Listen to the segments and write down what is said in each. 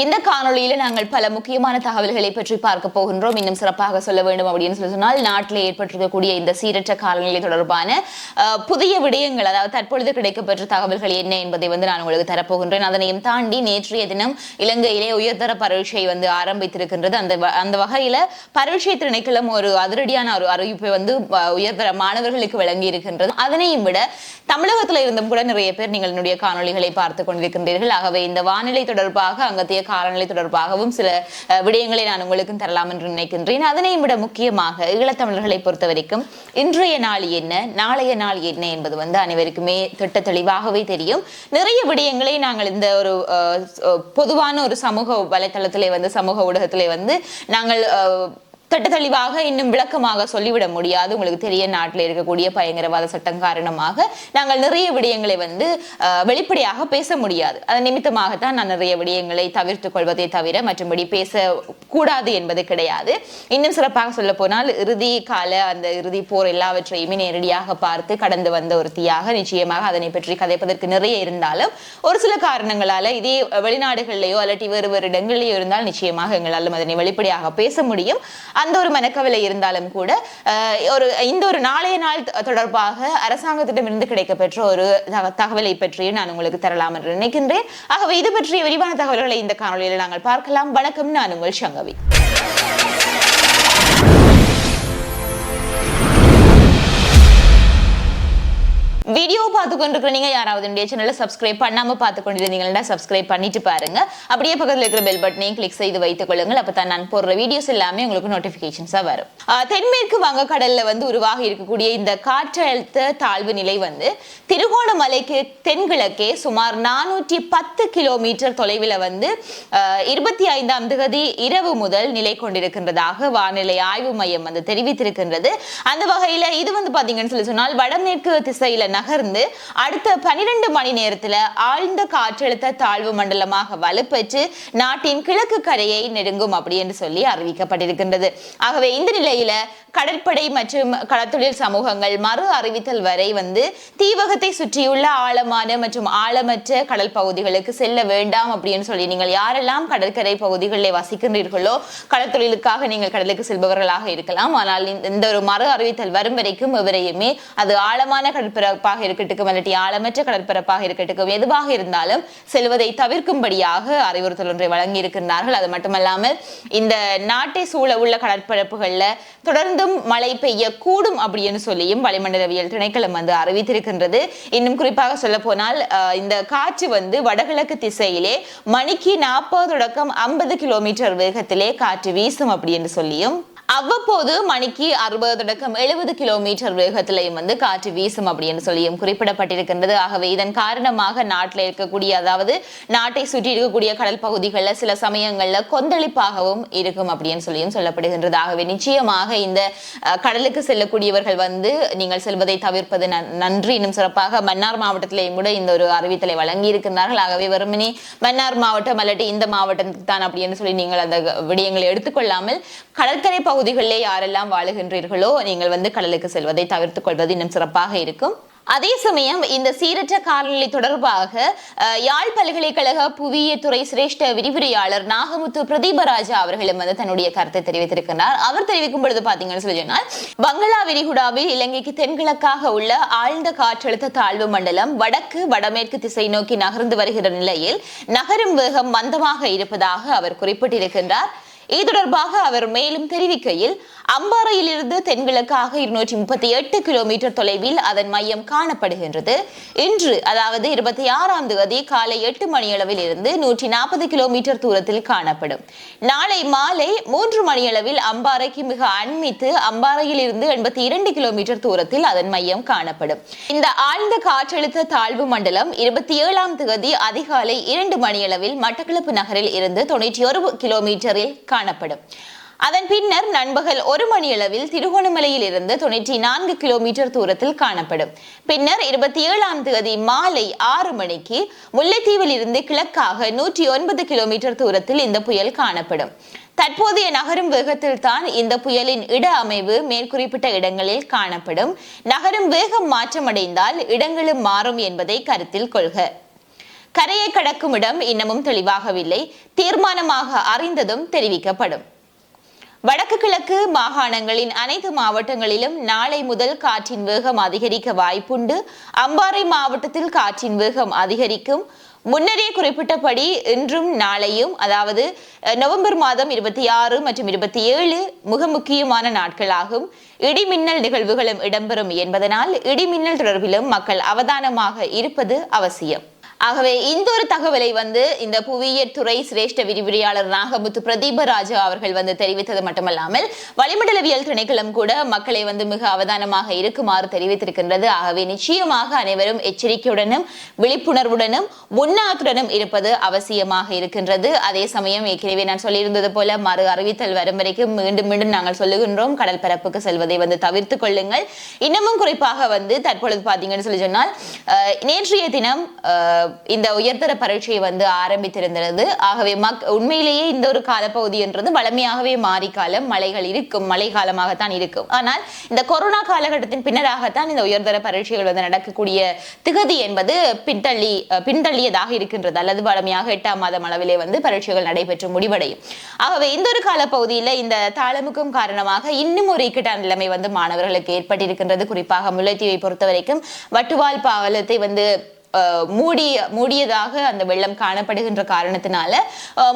இந்த காணொளியில நாங்கள் பல முக்கியமான தகவல்களை பற்றி பார்க்க போகின்றோம். இன்னும் சிறப்பாக சொல்ல வேண்டும் அப்படின்னு சொன்னால், நாட்டில் ஏற்பட்டிருக்கக்கூடிய இந்த சீரற்ற காலநிலை தொடர்பான புதிய விடயங்கள், அதாவது தற்பொழுது கிடைக்கப்பெற்ற தகவல்கள் என்ன என்பதை நான் உங்களுக்கு தரப்போகின்றேன். அதனையும் தாண்டி நேற்றைய தினம் இலங்கையிலே உயர்தர பரீட்சை ஆரம்பித்திருக்கின்றது. அந்த வகையில பரீட்சை திணைக்களம் ஒரு அதிரடியான ஒரு அறிவிப்பை உயர்தர மாணவர்களுக்கு வழங்கி இருக்கின்றது. அதனையும் விட தமிழகத்தில் இருந்தும் கூட நிறைய பேர் நீங்கள் என்னுடைய காணொலிகளை பார்த்துக் கொண்டிருக்கின்றீர்கள். ஆகவே இந்த வானிலை தொடர்பாக அங்கத்திய காலநிலை தொடர்பாகவும் சில விடயங்களை நான் உங்களுக்கு தரலாம் என்று நினைக்கின்றேன். அதனையும் விட முக்கியமாக ஈழத்தமிழர்களை பொறுத்த வரைக்கும் இன்றைய நாள் என்ன, நாளைய நாள் என்ன என்பது அனைவருக்குமே திட்ட தெளிவாகவே தெரியும். நிறைய விடயங்களை நாங்கள் இந்த ஒரு பொதுவான ஒரு சமூக வலைத்தளத்திலே சமூக ஊடகத்திலே நாங்கள் திட்ட தெளிவாக இன்னும் விளக்கமாக சொல்லிவிட முடியாது. உங்களுக்கு தெரிய நாட்டில் இருக்கக்கூடிய பயங்கரவாத சட்டம் காரணமாக நாங்கள் நிறைய விடயங்களை வெளிப்படையாக பேச முடியாது. அதன் நிமித்தமாகத்தான் நான் நிறைய விடயங்களை தவிர்த்துக் கொள்வதை தவிர மற்றபடி பேசக்கூடாது என்பது கிடையாது. இன்னும் சிறப்பாக சொல்ல போனால் இறுதி கால அந்த இறுதி போர் எல்லாவற்றையுமே நேரடியாக பார்த்து கடந்து வந்த ஒருத்தியாக நிச்சயமாக அதனை பற்றி கதைப்பதற்கு நிறைய இருந்தாலும் ஒரு சில காரணங்களால இதே வெளிநாடுகளிலேயோ அல்லது வேறு வேறு இடங்களிலேயோ இருந்தால் நிச்சயமாக எங்களாலும் அதனை வெளிப்படையாக பேச முடியும். அந்த ஒரு மனக்கவலை இருந்தாலும் கூட இந்த ஒரு நாளைய நாள் தொடர்பாக அரசாங்கத்திடமிருந்து கிடைக்கப்பெற்ற ஒரு தகவலை பற்றியும் நான் உங்களுக்கு தரலாம் என்று நினைக்கின்றேன். ஆகவே இது பற்றிய விரிவான தகவல்களை இந்த காணொலியில் நாங்கள் பார்க்கலாம். வணக்கம், நான் உங்கள் சங்கவி. வீடியோ பார்த்து கொண்டிருக்கிற நீங்க யாராவது என்னுடைய சேனலை சப்ஸ்கிரைப் பண்ணாம பார்த்து கொண்டிருந்தீங்கன்னா சப்ஸ்கிரைப் பண்ணிட்டு பாருங்க. அப்படியே பக்கத்தில் இருக்கிற பெல் பட்டனையும் கிளிக் செய்து வைத்துக் கொள்ளுங்கள். அப்பதான் நான் போடுற வீடியோஸ் எல்லாமே உங்களுக்கு நோட்டிபிகேஷன்ஸா வரும். தென்மேற்கு வங்கக்கடல்ல உருவாகி இருக்கக்கூடிய இந்த காற்றழுத்த தாழ்வு நிலை திருகோணமலைக்கு தென்கிழக்கே சுமார் 410 கிலோமீட்டர் தொலைவில் 25ஆம் தேதி இரவு முதல் நிலை கொண்டிருக்கின்றதாக வானிலை ஆய்வு மையம் தெரிவித்திருக்கின்றது. அந்த வகையில இது பாத்தீங்கன்னு சொன்னால் வடமேற்கு திசையில நகர்ந்து அடுத்த 12 மணி நேரத்தில் ஆழ்ந்த காற்றழுத்த தாழ்வு மண்டலமாக வலுப்பெற்று நாட்டின் கிழக்கு கரையை நெருங்கும் அப்படி என்று சொல்லி அறிவிக்கப்பட்டிருக்கின்றது. ஆகவே இந்த நிலையில கடற்படை மற்றும் கடற்தொழில் சமூகங்கள் மறு அறிவித்தல் வரை தீவகத்தை சுற்றியுள்ள ஆழமான மற்றும் ஆழமற்ற கடல் பகுதிகளுக்கு செல்ல வேண்டாம் அப்படின்னு சொல்லி நீங்கள் யாரெல்லாம் கடற்கரை பகுதிகளில் வசிக்கின்றீர்களோ கடற்தொழிலுக்காக நீங்கள் கடலுக்கு செல்பவர்களாக இருக்கலாம். ஆனால் இந்த ஒரு மறு அறிவித்தல் வரும் வரைக்கும் எவரையுமே அது ஆழமான கடற்பரப்பாக இருக்கட்டும் அல்லது ஆழமற்ற கடற்பரப்பாக இருக்கட்டும் எதுவாக இருந்தாலும் செல்வதை தவிர்க்கும்படியாக அறிவுறுத்தல் ஒன்றை வழங்கி இருக்கின்றார்கள். அது மட்டுமல்லாமல் இந்த நாட்டை சூழ உள்ள கடற்பரப்புகள்ல தொடர்ந்து மழை பெய்யக்கூடும் அப்படின்னு சொல்லியும் வளிமண்டலவியல் திணைக்களம் அறிவித்திருக்கின்றது. இன்னும் குறிப்பாக சொல்ல போனால் இந்த காற்று வடகிழக்கு திசையிலே மணிக்கு 40 தொடக்கம் 50 கிலோமீட்டர் வேகத்திலே காற்று வீசும் அப்படின்னு சொல்லியும் அவ்வப்போது மணிக்கு 60 தொடக்கம் 70 கிலோமீட்டர் வேகத்திலையும் காற்று வீசும் அப்படின்னு சொல்லியும் குறிப்பிடப்பட்டிருக்கின்றது. ஆகவே இதன் காரணமாக நாட்டில் இருக்கக்கூடிய அதாவது நாட்டை சுற்றி இருக்கக்கூடிய கடல் பகுதிகளில் சில சமயங்கள்ல கொந்தளிப்பாகவும் இருக்கும் அப்படின்னு சொல்லியும் சொல்லப்படுகின்றது. ஆகவே நிச்சயமாக இந்த கடலுக்கு செல்லக்கூடியவர்கள் நீங்கள் செல்வதை தவிர்ப்பது நன்றி. இன்னும் சிறப்பாக மன்னார் மாவட்டத்திலேயும் கூட இந்த ஒரு அறிவித்தலை வழங்கி இருக்கின்றார்கள். ஆகவே வெறுமனே மன்னார் மாவட்டம் அல்லது இந்த மாவட்டத்துக்கு தான் அப்படின்னு சொல்லி நீங்கள் அந்த விடயங்களை எடுத்துக்கொள்ளாமல் கடற்கரை பகுதிகளிலே யாரெல்லாம் வாழுகின்றீர்களோ நீங்கள் கடலுக்கு செல்வதை தவிர்த்துக் கொள்வது இன்னும் சிறப்பாக இருக்கும். அதே சமயம் இந்த சீரற்ற காலநிலை தொடர்பாக யாழ் பல்கலைக்கழக புவியியல் துறை சிரேஷ்ட விரிவுரையாளர் நாகமுத்து பிரதீபராஜா அவர்களும் தன்னுடைய கருத்தை தெரிவித்திருக்கிறார். அவர் தெரிவிக்கும் பொழுது பாத்தீங்கன்னு சொன்னால் வங்களா விரிகுடாவில் இலங்கைக்கு தென்கிழக்காக உள்ள ஆழ்ந்த காற்றழுத்த தாழ்வு மண்டலம் வடக்கு வடமேற்கு திசை நோக்கி நகர்ந்து வருகிற நிலையில் நகரும் வேகம் மந்தமாக இருப்பதாக அவர் குறிப்பிட்டிருக்கின்றார். இது தொடர்பாக அவர் மேலும் தெரிவிக்கையில் அம்பாறையிலிருந்து தென்கிழக்காக 238 கிலோமீட்டர் தொலைவில் அதன் மையம் காணப்படுகின்றது. இன்று அதாவது 26ஆம் தேதி காலை 8 மணியளவில் இருந்து 140 கிலோமீட்டர் தூரத்தில் காணப்படும். நாளை மாலை 3 மணியளவில் அம்பாறைக்கு மிக அண்மித்து அம்பாறையில் இருந்து 82 கிலோமீட்டர் தூரத்தில் அதன் மையம் காணப்படும். இந்த ஆழ்ந்த காற்றழுத்த தாழ்வு மண்டலம் 27ஆம் தேதி அதிகாலை 2 மணியளவில் மட்டக்களப்பு நகரில் இருந்து 91 கிலோமீட்டரில் காணப்படும். அதன் பின்னர் நண்பகல் 1 மணியளவில் திருகோணமலையில் இருந்து 94 கிலோமீட்டர் தூரத்தில் காணப்படும். பின்னர் 27ஆம் தேதி மாலை 6 மணிக்கு முல்லைத்தீவில் இருந்து கிழக்காக 109 கிலோமீட்டர் தூரத்தில் இந்த புயல் காணப்படும். தற்போதைய நகரும் வேகத்தில் தான் இந்த புயலின் இட அமைவு மேற்குறிப்பிட்ட இடங்களில் காணப்படும். நகரும் வேகம் மாற்றமடைந்தால் இடங்களும் மாறும் என்பதை கருத்தில் கொள்க. கரையை கடக்கும் இடம் இன்னமும் தெளிவாகவில்லை, தீர்மானமாக அறிந்ததும் தெரிவிக்கப்படும். வடக்கு கிழக்கு மாகாணங்களின் அனைத்து மாவட்டங்களிலும் நாளை முதல் காற்றின் வேகம் அதிகரிக்க வாய்ப்புண்டு. அம்பாறை மாவட்டத்தில் காற்றின் வேகம் அதிகரிக்கும். முன்னரே குறிப்பிட்டபடி இன்றும் நாளையும், அதாவது நவம்பர் மாதம் 26 மற்றும் 27 மிக முக்கியமான நாட்களாகும். இடிமின்னல் நிகழ்வுகளும் இடம்பெறும் என்பதனால் இடிமின்னல் தொடர்பிலும் மக்கள் அவதானமாக இருப்பது அவசியம். ஆகவே இந்த ஒரு தகவலை இந்த புவியியல் துறை சிரேஷ்ட விரிவுரையாளர் நாகமுத்து பிரதீபராஜா அவர்கள் தெரிவித்தது மட்டுமல்லாமல் வளிமண்டலவியல் திணைக்களம் கூட மக்களை மிக அவதானமாக இருக்குமாறு தெரிவித்திருக்கின்றது. ஆகவே நிச்சயமாக அனைவரும் எச்சரிக்கையுடனும் விழிப்புணர்வுடனும் முன்னாத்துடனும் இருப்பது அவசியமாக இருக்கின்றது. அதே சமயம் ஏற்கனவே நான் சொல்லியிருந்தது போல மறு அறிவித்தல் வரும் வரைக்கும் மீண்டும் மீண்டும் நாங்கள் சொல்லுகின்றோம், கடல் பரப்புக்கு செல்வதை தவிர்த்துக் கொள்ளுங்கள். இன்னமும் குறிப்பாக தற்பொழுது பாத்தீங்கன்னு சொல்லி சொன்னால் நேற்றைய தினம் இந்த உயர்தர பரீட்சை ஆரம்பித்திருந்தது. ஆகவே உண்மையிலேயே இந்த ஒரு காலப்பகுதி என்றது வளமையாகவே மாறிக்காலம், மழைகள் இருக்கும், மழை காலமாகத்தான் இருக்கும். ஆனால் இந்த கொரோனா காலகட்டத்தின் பின்னராகத்தான் இந்த உயர்தர பரீட்சைகள் நடக்கக்கூடிய திகதி என்பது பின்தள்ளியதாக இருக்கின்றது. அல்லது வளமையாக 8ஆம் மாதம் அளவிலே பரீட்சைகள் நடைபெற்று முடிவடையும். ஆகவே இந்த ஒரு காலப்பகுதியில் இந்த தாளமுகம் காரணமாக இன்னும் ஒரு இக்கட்டான நிலைமை மாணவர்களுக்கு ஏற்பட்டிருக்கின்றது. குறிப்பாக முல்லைத்தீவை பொறுத்த வரைக்கும் வட்டுவால் பாலத்தை மூடியதாக அந்த வெள்ளம் காணப்படுகின்ற காரணத்தினால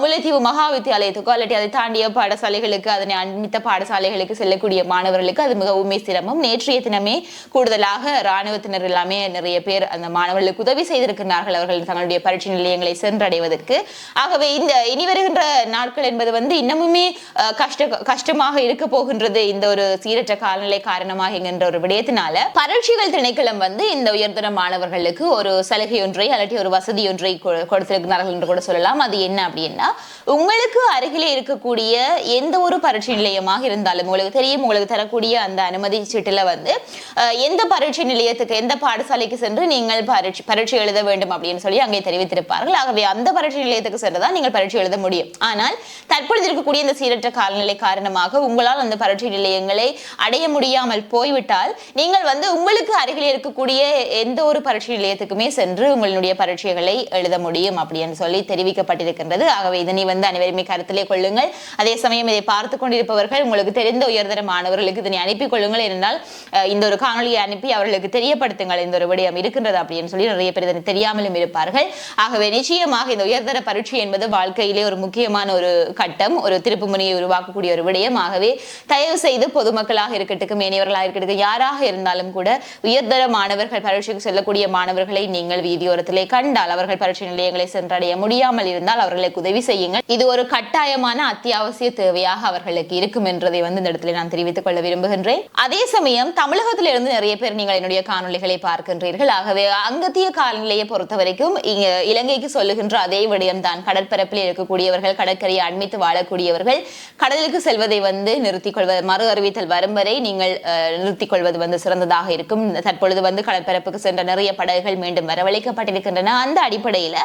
முல்லைத்தீவு மகா வித்தியாலயத்துக்கோ அல்லது அதை தாண்டிய பாடசாலைகளுக்கு, அதனை அண்மித்த பாடசாலைகளுக்கு செல்லக்கூடிய மாணவர்களுக்கு அது மிகவும் சிரமம். நேற்றைய தினமே கூடுதலாக இராணுவத்தினர் எல்லாமே நிறைய பேர் அந்த மாணவர்களுக்கு உதவி செய்திருக்கிறார்கள் அவர்கள் தங்களுடைய பரீட்சை நிலையங்களை சென்றடைவதற்கு. ஆகவே இந்த இனி வருகின்ற நாட்கள் என்பது இன்னமுமே கஷ்டமாக இருக்க போகின்றது. இந்த ஒரு சீரற்ற காலநிலை காரணமாக என்கின்ற ஒரு விடயத்தினால பரீட்சைகள் திணைக்களம் இந்த உயர்தர மாணவர்களுக்கு ஒரு சலுகை ஒன்றை அல்லது ஒரு வசதி ஒன்றை கொடுத்திருக்கிறார்கள் என்று கூட சொல்லலாம். அது என்ன அப்படின்னா, உங்களுக்கு அருகிலே இருக்கக்கூடிய எந்த ஒரு பரீட்சை நிலையமாக இருந்தாலும் உங்களுக்கு தரக்கூடிய அந்த அனுமதி சீட்டுல எந்த பரீட்சை நிலையத்துக்கு, எந்த பாடசாலைக்கு சென்று நீங்கள் பரீட்சை எழுத வேண்டும் அப்படின்னு சொல்லி அங்கே தெரிவித்திருப்பார்கள். ஆகவே அந்த பரீட்சை நிலையத்துக்கு சென்றுதான் நீங்கள் பரீட்சை எழுத முடியும். ஆனால் தற்பொழுது இருக்கக்கூடிய இந்த சீரற்ற காலநிலை காரணமாக உங்களால் அந்த பரீட்சை நிலையங்களை அடைய முடியாமல் போய்விட்டால் நீங்கள் உங்களுக்கு அருகிலே இருக்கக்கூடிய எந்த ஒரு பரீட்சை நிலையத்துக்குமே சென்று உங்களுடைய பரீட்சைகளை எழுத முடியும் அப்படின்னு சொல்லி தெரிவிக்கப்பட்டிருக்கின்றது. ஆகவே இதனை அனைவருமே கருத்திலே கொள்ளுங்கள். அதே சமயம் இதை பார்த்து கொண்டிருப்பவர்கள் உங்களுக்கு தெரிந்த உயர்தர மாணவர்களுக்கு இதனை அனுப்பி கொள்ளுங்கள். என்றால் இந்த ஒரு காணொலியை அனுப்பி அவர்களுக்கு தெரியப்படுத்துங்கள் இந்த ஒரு விடயம் இருக்கின்றது அப்படின்னு சொல்லி நிறைய பேர் இதனை தெரியாமலும் இருப்பார்கள். ஆகவே நிச்சயமாக இந்த உயர்தர பரீட்சை என்பது வாழ்க்கையிலே ஒரு முக்கியமான ஒரு கட்டம், ஒரு திருப்பு முனையை உருவாக்கக்கூடிய ஒரு விடயம். ஆகவே தயவு செய்து பொதுமக்களாக இருக்கட்டும், மேனியவர்களாக இருக்கட்டும், யாராக இருந்தாலும் கூட உயர்தர மாணவர்கள் பரீட்சைக்கு செல்லக்கூடிய மாணவர்களை நீங்கள் வீதியோரத்திலே கண்டால், அவர்கள் பரீட்சை நிலையங்களை சென்றடைய முடியாமல் இருந்தால் அவர்களுக்கு உதவி செய்யுங்கள். இது ஒரு கட்டாயமான அத்தியாவசிய தேவையாக அவர்களுக்கு இருக்கும் என்றதை இந்த இடத்துல நான் தெரிவித்துக் கொள்ள விரும்புகின்றேன். அதே சமயம் தமிழகத்திலிருந்து நிறைய பேர் நீங்கள் என்னுடைய காணொலிகளை பார்க்கின்றீர்கள். ஆகவே அங்கத்திய காலநிலையை பொறுத்த வரைக்கும் இலங்கைக்கு சொல்லுகின்ற அதே விடயம் தான். கடற்பரப்பில் இருக்கக்கூடியவர்கள், கடற்கரையை அண்மித்து வாழக்கூடியவர்கள் கடலுக்கு செல்வதை நிறுத்திக் கொள்வது, மறு அறிவித்தல் வரும் வரை நீங்கள் நிறுத்திக் கொள்வது சிறந்ததாக இருக்கும். தற்பொழுது கடற்பரப்புக்கு சென்ற நிறைய படகுகள் மீண்டும் வரவழைக்கப்பட்டிருக்கின்றன. அந்த அடிப்படையில்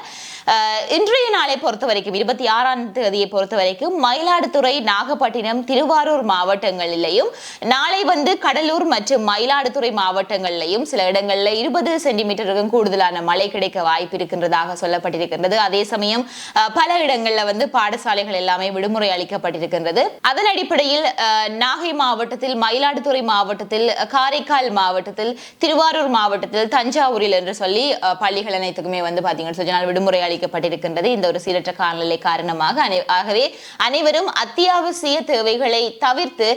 இன்றைய நாளை பொறுத்த வரைக்கும் 26ஆம் தேதியை பொறுத்த வரைக்கும் மயிலாடுதுறை, நாகப்பட்டினம், திருவாரூர் மாவட்டங்களிலேயும் நாளை கடலூர் மற்றும் மயிலாடுதுறை மாவட்டங்களிலேயும் சில இடங்களில் 20 சென்டிமீட்டருக்கும் கூடுதலான மழை கிடைக்க வாய்ப்பு இருக்கின்றதாக சொல்லப்பட்டிருக்கின்றது. அதே சமயம் பல இடங்கள்ல பாடசாலைகள் எல்லாமே விடுமுறை அளிக்கப்பட்டிருக்கின்றது. அதன் அடிப்படையில் நாகை மாவட்டத்தில், மயிலாடுதுறை மாவட்டத்தில், காரைக்கால் மாவட்டத்தில், திருவாரூர் மாவட்டத்தில், தஞ்சாவூரில் என்று சொல்லி பள்ளிகள் அனைத்துக்குமே பாத்தீங்கன்னு சொன்னால் விடுமுறை அளிக்கப்பட்டிருக்கின்றது இந்த ஒரு சீரற்ற காலநிலை காரணமாக. ஆகவே அனைவரும் அத்தியாவசிய தேவைகளை தவிர்த்து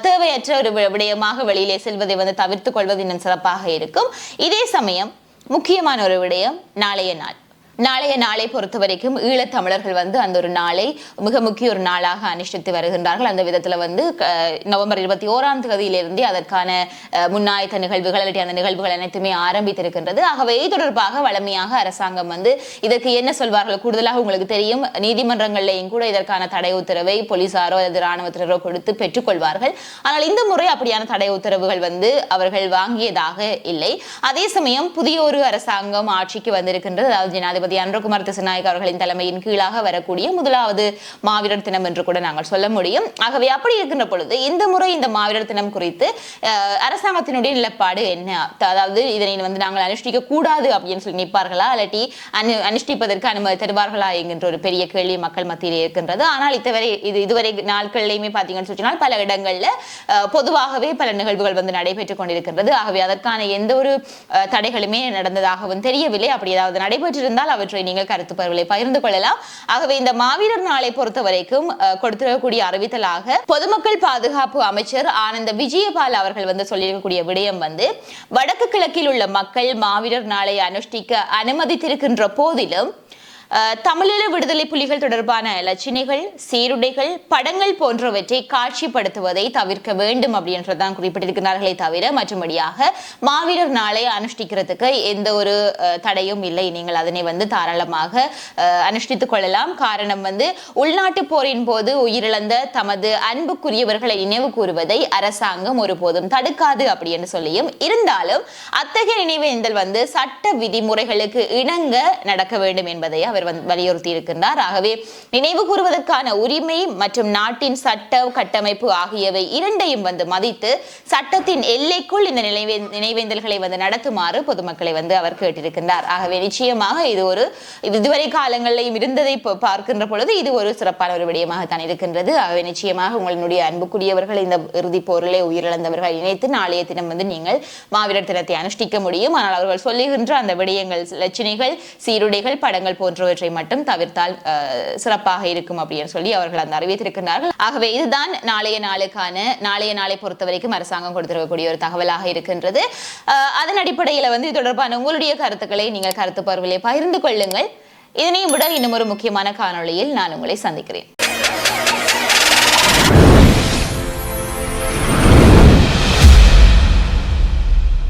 தேவையற்ற ஒரு விடயமாக வெளியிலே செல்வதை தவிர்த்துக் கொள்வது இன்னும் சிறப்பாக இருக்கும். இதே சமயம் முக்கியமான ஒரு விடயம் நாளைய நாளை பொறுத்த வரைக்கும் ஈழத்தமிழர்கள் அந்த ஒரு நாளை மிக முக்கிய ஒரு நாளாக அனுஷ்டித்து வருகின்றார்கள். அந்த விதத்துல நவம்பர் 21ஆம் தேதியிலிருந்தே அதற்கான முன்னாயத்த நிகழ்வுகள் அல்லது அந்த நிகழ்வுகள் அனைத்துமே ஆரம்பித்திருக்கின்றது. ஆகவே இது தொடர்பாக வழமையாக அரசாங்கம் இதற்கு என்ன சொல்வார்கள், கூடுதலாக உங்களுக்கு தெரியும், நீதிமன்றங்களையும் கூட இதற்கான தடை உத்தரவை போலீசாரோ அல்லது இராணுவத்தினரோ கொடுத்து பெற்றுக்கொள்வார்கள். ஆனால் இந்த முறை அப்படியான தடை உத்தரவுகள் அவர்கள் வாங்கியதாக இல்லை. அதே சமயம் புதிய ஒரு அரசாங்கம் ஆட்சிக்கு வந்திருக்கின்றது. அதாவது ஜனாதிபதி ஜனாதிபதி அனுரகுமார் திசாநாயக்க அவர்களின் தலைமையின் கீழாக வரக்கூடிய முதலாவது மாவீரர் தினம் என்று கூட நாங்கள் சொல்ல முடியும். ஆகவே அப்படி இருக்கின்ற பொழுது இந்த முறை இந்த மாவீரர் தினம் குறித்து அரசாங்கத்தினுடைய நிலப்பாடு என்ன? அதாவது இதனை நாங்கள் அனுஷ்டிக்க கூடாது அப்படின்னு சொல்லி நிற்பார்களா, இல்லாட்டி அனுஷ்டிப்பதற்கு அனுமதி தருவார்களா என்கின்ற ஒரு பெரிய கேள்வி மக்கள் மத்தியில் இருக்கின்றது. ஆனால் இதுவரை நாட்களிலுமே பார்த்தீங்கன்னு சொன்னால் பல இடங்கள்ல பொதுவாகவே பல நிகழ்வுகள் நடைபெற்றுக் கொண்டிருக்கின்றது. ஆகவே அதற்கான எந்த ஒரு தடைகளுமே நடந்ததாகவும் தெரியவில்லை. அப்படி ஏதாவது நடைபெற்றிருந்தால் அவற்றை நீங்கள் கருத்து பரவலை பகிர்ந்து கொள்ளலாம். ஆகவே இந்த மாவீரர் நாளை பொறுத்த வரைக்கும் கொடுத்திருக்கக்கூடிய அறிவித்தலாக பொதுமக்கள் பாதுகாப்பு அமைச்சர் ஆனந்த விஜயபால் அவர்கள் சொல்லியிருக்கக்கூடிய விடயம் வடக்கு கிழக்கில் உள்ள மக்கள் மாவீரர் நாளை அனுஷ்டிக்க அனுமதித்திருக்கின்ற போதிலும் தமிழீழ விடுதலை புலிகள் தொடர்பான இலச்சினைகள், சீருடைகள், படங்கள் போன்றவற்றை காட்சிப்படுத்துவதை தவிர்க்க வேண்டும் அப்படின்றதான் குறிப்பிட்டிருக்கிறார்களே தவிர மற்றபடியாக மாவீரர் நாளை அனுஷ்டிக்கிறதுக்கு எந்த ஒரு தடையும் இல்லை. நீங்கள் அதனை தாராளமாக அனுஷ்டித்துக் கொள்ளலாம். காரணம் உள்நாட்டு போரின் போது உயிரிழந்த தமது அன்புக்குரியவர்களை நினைவு கூறுவதை அரசாங்கம் ஒருபோதும் தடுக்காது அப்படி என்று சொல்லியும் இருந்தாலும் அத்தகைய நினைவேந்தல் சட்ட விதிமுறைகளுக்கு இணங்க நடக்க வேண்டும் என்பதை அவர் வலியுறுத்தி இருக்கின்றார். ஆகவே நினைவு கூறுவதற்கான உரிமை மற்றும் நாட்டின் சட்ட கட்டமைப்பு ஆகியவை இரண்டையும் மதித்து சட்டத்தின் எல்லைக்குள் இந்த நினைவேந்தல்களை நடத்துமாறு பொதுமக்களை அவர் கேட்டிருக்கின்றார். ஆகவே நிச்சயமாக இதுவரை காலங்களிலும் இருந்ததை பார்க்கின்ற பொழுது இது ஒரு சிறப்பான ஒரு விடயமாகத்தான் இருக்கின்றது. ஆகவே நிச்சயமாக உங்களுடைய அன்புக்குரியவர்கள் இந்த இறுதி போரிலே உயிரிழந்தவர்கள் இணைத்து நாளைய தினம் நீங்கள் மாவீரர் தினத்தை அனுஷ்டிக்க முடியும். ஆனால் அவர்கள் சொல்லுகின்ற அந்த விடயங்கள், லட்சணைகள், சீருடைகள், படங்கள் போன்றவற்றை மட்டும் தவிர்த்தால் சிறப்பாக இருக்கும் அப்படின்னு சொல்லி அவர்கள் அந்த அறிவித்திருக்கிறார்கள். ஆகவே இதுதான் நாளைய நாளை பொறுத்தவரைக்கும் அரசாங்கம் கொடுத்திருக்கக்கூடிய ஒரு தகவலாக இருக்கின்றது. அதன் அடிப்படையில் இது தொடர்பான உங்களுடைய கருத்துக்களை நீங்கள் கருத்து பரவலை பகிர்ந்து கொள்ளுங்கள். இதனையும் விட இன்னும் ஒரு முக்கியமான காணொளியில் நான் உங்களை சந்திக்கிறேன்.